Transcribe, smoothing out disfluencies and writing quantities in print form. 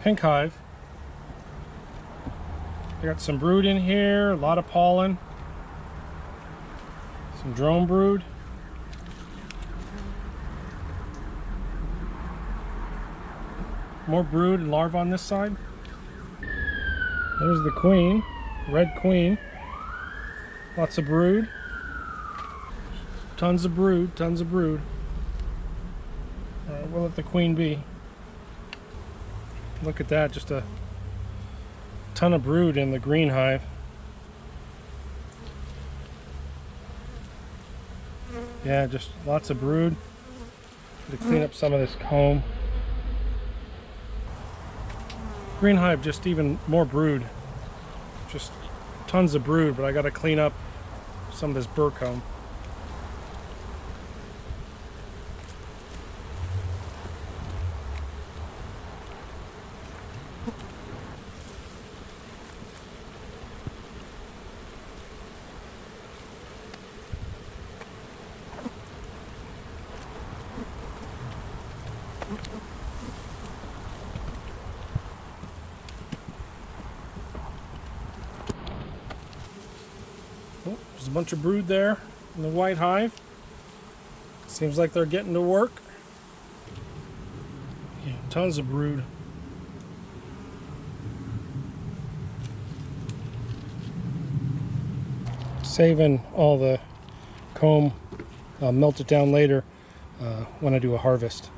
pink hive. I got some brood in here, a lot of pollen, some drone brood. More brood and larvae on this side. There's the queen, red queen. Lots of brood. Tons of brood, tons of brood. We'll let the queen be. Look at that, just a ton of brood in the green hive. Yeah, just lots of brood. To clean up some of this comb. Green hive, just even more brood. Just tons of brood, but I gotta clean up some of this burr comb. Oh, there's a bunch of brood there in the white hive. Seems like they're getting to work. Yeah, tons of brood. Saving all the comb. I'll melt it down later when I do a harvest.